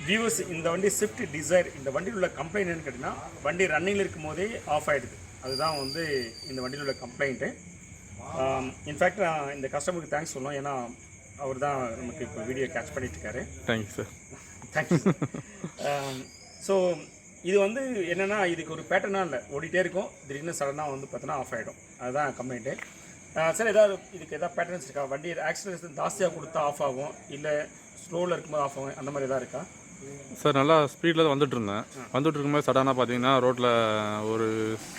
Viewers இந்த வண்டி Swift desire இந்த வண்டியில் உள்ள கம்ப்ளைண்ட் என்னன்னு கேட்டிங்கன்னா வண்டி ரன்னிங்கில் இருக்கும் போதே ஆஃப் ஆகிடுது. அதுதான் வந்து இந்த வண்டியில் உள்ள கம்ப்ளைண்ட்டு. இன்ஃபேக்ட் நான் இந்த கஸ்டமருக்கு தேங்க்ஸ் சொல்லணும், ஏன்னா அவர் தான் நமக்கு இப்போ வீடியோ கேட்ச் பண்ணிட்டு இருக்காரு. Thank you sir. Thank you sir. So இது வந்து என்னென்னா இதுக்கு ஒரு பேட்டர்னாக இல்லை, ஓடிட்டே இருக்கும், திடீர்னு சடனாக வந்து பார்த்தோன்னா ஆஃப் ஆகிடும். அதுதான் கம்ப்ளைண்ட்டு. சார் ஏதாவது இதுக்கு எதாவது பேட்டர்ன்ஸ் இருக்கா? வண்டி ஆக்சிடென்ட் ஜாஸ்தியாக கொடுத்தா ஆஃப் ஆகும், இல்லை ஸ்லோவில் இருக்கும்போது ஆஃப் ஆகும், அந்த மாதிரி எதாவது இருக்கா? சார் நல்லா ஸ்பீடில் தான் வந்துட்டு இருக்கும்போது சடனாக பார்த்தீங்கன்னா ரோட்டில் ஒரு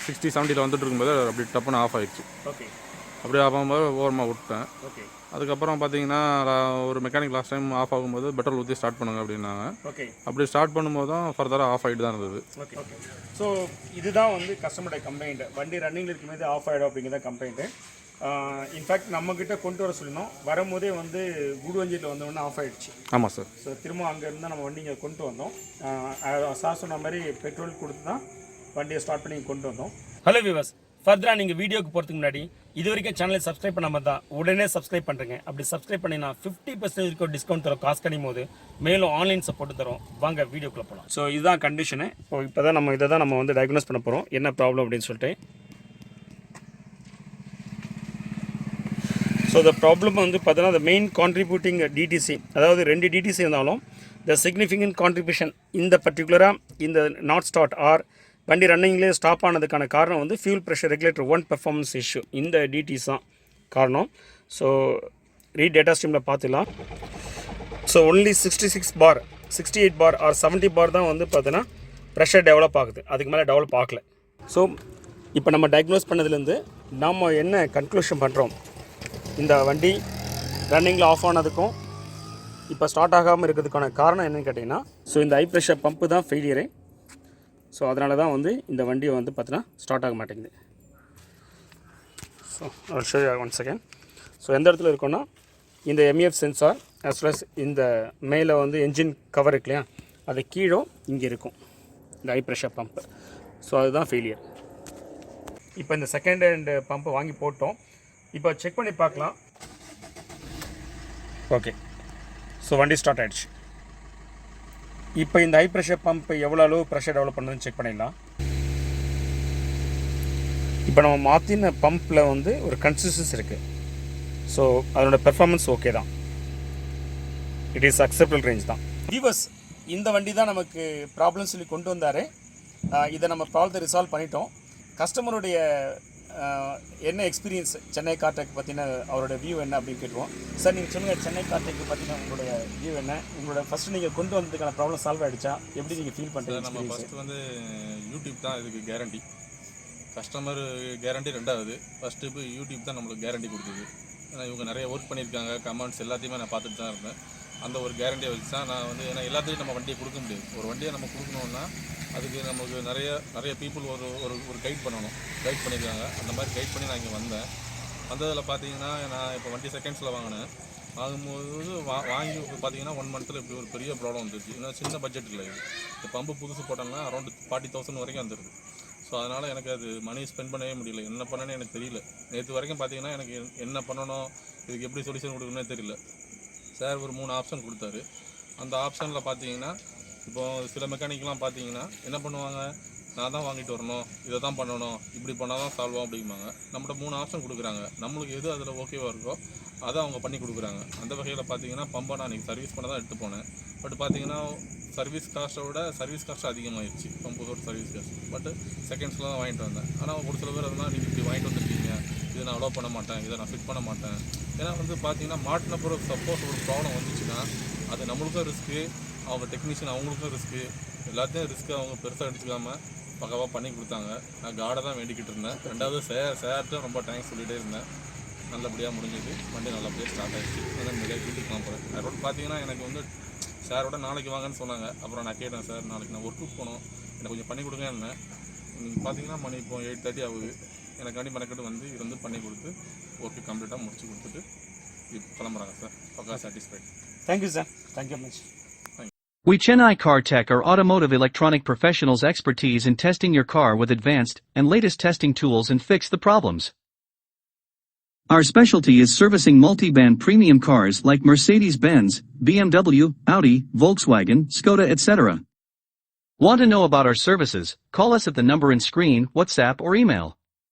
60-70 வந்துட்டு இருக்கும்போது அப்படி டப்புன்னு ஆஃப் ஆகிடுச்சு. ஓகே. அப்படி ஆஃப் ஆகும்போது ஓரமாக விட்டேன். ஓகே. அதுக்கப்புறம் பார்த்தீங்கன்னா ஒரு மெக்கானிக் லாஸ்ட் டைம் ஆஃப் ஆகும்போது பெட்ரோல் ஊற்றி ஸ்டார்ட் பண்ணுங்க அப்படின்னாங்க. ஓகே. அப்படி ஸ்டார்ட் பண்ணும்போது தான் ஃபர்தராக ஆஃப் ஆகிட்டு தான் இருந்தது. ஓகே. ஓகே. ஸோ இதுதான் வந்து கஸ்டமருடைய கம்ப்ளைண்ட், வண்டி ரன்னிங்கில் இருக்கும்போது ஆஃப் ஆகிடும் அப்படிங்கிறத கம்ப்ளைண்ட்டு. இன்ஃபேக்ட் நம்மக்கிட்ட கொண்டு வர சொல்லணும், வரும்போதே வந்து குடுவஞ்சியில் வந்தோடனே ஆஃப் ஆகிடுச்சு. ஆமாம் சார். ஸோ திரும்ப அங்கேருந்து தான் நம்ம வண்டிங்க கொண்டு வந்தோம். சார் சொன்ன மாதிரி பெட்ரோல் கொடுத்து தான் வண்டியை ஸ்டார்ட் பண்ணி கொண்டு வந்தோம். ஹலோ வியூவர்ஸ், ஃபர்தராக நீங்கள் வீடியோக்கு போகிறதுக்கு முன்னாடி இது வரைக்கும் சேனலை சப்ஸ்கிரைப் பண்ணாமல் தான் உடனே சப்ஸ்கிரைப் பண்ணுறேங்க. அப்படி சப்ஸ்கிரைப் பண்ணினா 50% டிஸ்கவுண்ட் தரும், காசு கிடைக்கும் போது மேலும் ஆன்லைன் சப்போர்ட் தரும். வாங்க வீடியோக்குள்ளே போகலாம். ஸோ இதுதான் கண்டிஷனு. இப்போ தான் நம்ம இதை தான் நம்ம வந்து டயக்னோஸ் பண்ண போகிறோம், என்ன ப்ராப்ளம் அப்படின்னு சொல்லிட்டு. ஸோ த ப்ராப்ளம் வந்து பார்த்தோன்னா த மெயின் கான்ட்ரிபியூட்டிங் டிடிசி, அதாவது 2 டிடிசி இருந்தாலும் த சிக்னிஃபிகண்ட் கான்ட்ரிபியூஷன் இந்த பர்டிகுலராக இந்த நாட் ஸ்டார்ட் ஆர் வண்டி ரன்னிங்லேயே ஸ்டாப் ஆனதுக்கான காரணம் வந்து fuel pressure regulator 1 performance issue. இந்த டிடிஸ் தான் காரணம். ஸோ ரீட் டேட்டா ஸ்ட்ரீமில் பார்த்துக்கலாம். ஸோ ஒன்லி 66 பார் 68 பார் ஆர் 70 பார் தான் வந்து பார்த்தோன்னா ப்ரெஷர் டெவலப் ஆகுது, அதுக்கு மேலே டெவலப் ஆகலை. ஸோ இப்போ நம்ம டயக்னோஸ் பண்ணதுலேருந்து நம்ம என்ன கன்க்ளூஷன் பண்ணுறோம், இந்த வண்டி ரன்னிங்கில் ஆஃப் ஆனதுக்கும் இப்போ ஸ்டார்ட் ஆகாமல் இருக்கிறதுக்கான காரணம் என்னென்னு கேட்டிங்கன்னா, ஸோ இந்த ஹை ப்ரெஷர் பம்பு தான் ஃபெயிலியரு. ஸோ அதனால தான் வந்து இந்த வண்டியை வந்து பார்த்தீங்கன்னா ஸ்டார்ட் ஆக மாட்டேங்குது. So show one second. So எந்த இடத்துல இருக்கோன்னா இந்த MEF sensor as well as இந்த மேலே வந்து என்ஜின் கவர் இருக்கு இல்லையா, அது கீழே இங்கே இருக்கும் இந்த ஹை ப்ரெஷர் பம்பு. ஸோ அதுதான் ஃபெயிலியர். இப்போ இந்த செகண்ட் ஹேண்ட் பம்பை வாங்கி போட்டோம், இப்போ செக் பண்ணி பார்க்கலாம். ஓகே. ஸோ வண்டி ஸ்டார்ட் ஆகிடுச்சு. இப்போ இந்த ஹை ப்ரெஷர் பம்ப் எவ்வளோ அளவு ப்ரெஷர் டெவலப் பண்ணுறதுன்னு செக் பண்ணிடலாம். இப்போ நம்ம மாற்றின பம்பில் வந்து ஒரு கன்சிஸ்டன்சி இருக்குது. ஸோ அதனோட பெர்ஃபார்மன்ஸ் ஓகே தான், இட் இஸ் அக்செப்டபிள் ரேஞ்ச் தான். வியூவர்ஸ், இந்த வண்டி தான் நமக்கு ப்ராப்ளம் சொல்லி கொண்டு வந்தார். இதை நம்ம ப்ராப்ளத்தை ரிசால்வ் பண்ணிட்டோம். கஸ்டமருடைய என்ன எக்ஸ்பீரியன்ஸ் சென்னை கார்டெக் பற்றின அவரோட வியூ என்ன அப்படின்னு கேட்டுருவோம். சார் நீங்கள் சொல்லுங்கள், சென்னை கார்டெக் பற்றின உங்களுடைய வியூ என்ன? உங்களோட ஃபஸ்ட்டு நீங்கள் கொண்டு வந்ததுக்கான ப்ராப்ளம் சால்வ் ஆகிடுச்சா, எப்படி நீங்கள் ஃபீல் பண்ணுறீங்க? நம்ம ஃபஸ்ட்டு வந்து யூடியூப் தான் இதுக்கு கேரண்டி, கஸ்டமர் கேரண்டி 2வது. ஃபஸ்ட்டு இப்போ யூடியூப் தான் நம்மளுக்கு கேரண்டி கொடுத்தது. ஏன்னா இவங்க நிறைய ஒர்க் பண்ணியிருக்காங்க, கமெண்ட்ஸ் எல்லாத்தையுமே நான் பார்த்துட்டு தான் இருந்தேன். அந்த ஒரு கேரண்டியை வச்சு தான் நான் வந்து, ஏன்னா எல்லாத்தையும் நம்ம வண்டியை கொடுக்க முடியாது. ஒரு வண்டியை நம்ம கொடுக்கணுன்னா அதுக்கு நமக்கு நிறைய பீப்புள் ஒரு கைட் பண்ணணும், கைட் பண்ணியிருக்காங்க. அந்த மாதிரி கைட் பண்ணி நான் இங்கே வந்ததில் பார்த்தீங்கன்னா, நான் இப்போ வண்டி செகண்ட்ஸில் வாங்கும்போது வாங்கி பார்த்தீங்கன்னா 1 மந்த்தில் இப்படி ஒரு பெரிய ப்ராப்ளம் வந்துருச்சு. ஏன்னா சின்ன பட்ஜெட் இல்லை இது. இந்த பம்பு புதுசு போட்டோம்னா அரௌண்ட் 40,000 வரைக்கும் வந்துடுது. ஸோ அதனால் எனக்கு அது மணி ஸ்பெண்ட் பண்ணவே முடியல, என்ன பண்ணணும்னு எனக்கு தெரியல. நேற்று வரைக்கும் பார்த்தீங்கன்னா எனக்கு என்ன பண்ணணும், இதுக்கு எப்படி சொல்யூஷன் கொடுக்கணும்னே தெரியல. சார் ஒரு 3 ஆப்ஷன் கொடுத்தாரு. அந்த ஆப்ஷனில் பார்த்தீங்கன்னா இப்போது சில மெக்கானிக்லாம் பார்த்தீங்கன்னா என்ன பண்ணுவாங்க, நான் தான் வாங்கிட்டு வரணும், இதை தான் பண்ணணும், இப்படி பண்ணால் தான் சால்வ் ஆகும் அப்படிம்பாங்க. நம்மகிட்ட 3 ஆப்ஷன் கொடுக்குறாங்க, நம்மளுக்கு எது அதில் ஓகேவாக இருக்கோ அதை அவங்க பண்ணி கொடுக்குறாங்க. அந்த வகையில் பார்த்தீங்கன்னா பம்பை நான் இன்றைக்கி சர்வீஸ் பண்ண தான் எடுத்து போனேன். பட் பார்த்தீங்கன்னா சர்வீஸ் காஸ்ட்டை விட சர்வீஸ் காஸ்ட் அதிகமாகிடுச்சு, பம்போட சர்வீஸ் காஸ்ட். பட் செகண்ட்ஸில் தான் வாங்கிட்டு வந்தேன். ஆனால் ஒரு சில பேர் அதெல்லாம் நீங்கள் இப்படி வாங்கிட்டு வந்துருக்கீங்க, இதை நான் அலோவ் பண்ண மாட்டேன், இதை நான் ஃபிட் பண்ண மாட்டேன். ஏன்னா வந்து பார்த்தீங்கன்னா மாட்டின பிறகு சப்போஸ் ஒரு ப்ராப்ளம் வந்துச்சுன்னா அது நம்மளுக்கும் ரிஸ்க்கு, அவங்க டெக்னீஷியன் அவங்களுக்கும் ரிஸ்க்கு, எல்லாத்தையும் ரிஸ்க்கு அவங்க பெருசாக எடுத்துக்காமல் பக்கவாக பண்ணி கொடுத்தாங்க. நான் காடை தான் வேண்டிக்கிட்டு இருந்தேன். 2வது சேர்ட்டு ரொம்ப தேங்க்ஸ் சொல்லிகிட்டே இருந்தேன். நல்லபடியாக முடிஞ்சது, வண்டி நல்லபடியாக ஸ்டார்ட் ஆகிடுச்சு. ஏன்னா நிறைய வீட்டுக்கு நான் போகிறேன். அதோட பார்த்தீங்கன்னா எனக்கு வந்து சாரோட நாளைக்கு வாங்கன்னு சொன்னாங்க. அப்புறம் நான் கேட்டேன், சார் நாளைக்கு நான் ஒர்க்குக்கு போகணும், எனக்கு கொஞ்சம் பண்ணி கொடுங்கன்னு. நீங்கள் பார்த்தீங்கன்னா மணி இப்போ 8:30 ஆகுது. எனக்கு வண்டி மெனக்கெட்டு வந்து இருந்து பண்ணி கொடுத்து ஒர்க்கு கம்ப்ளீட்டாக முடிச்சு கொடுத்துட்டு இப்போ கிளம்புறாங்க சார். பக்கா satisfied. Thank you sir, thank you much. We Chennai Car Tech are automotive electronic professionals expertise in testing your car with advanced and latest testing tools and fix the problems. Our specialty is servicing multi-band premium cars like Mercedes-Benz, BMW, Audi, Volkswagen, Skoda, etc. Want to know about our services? Call us at the number in screen, WhatsApp or email.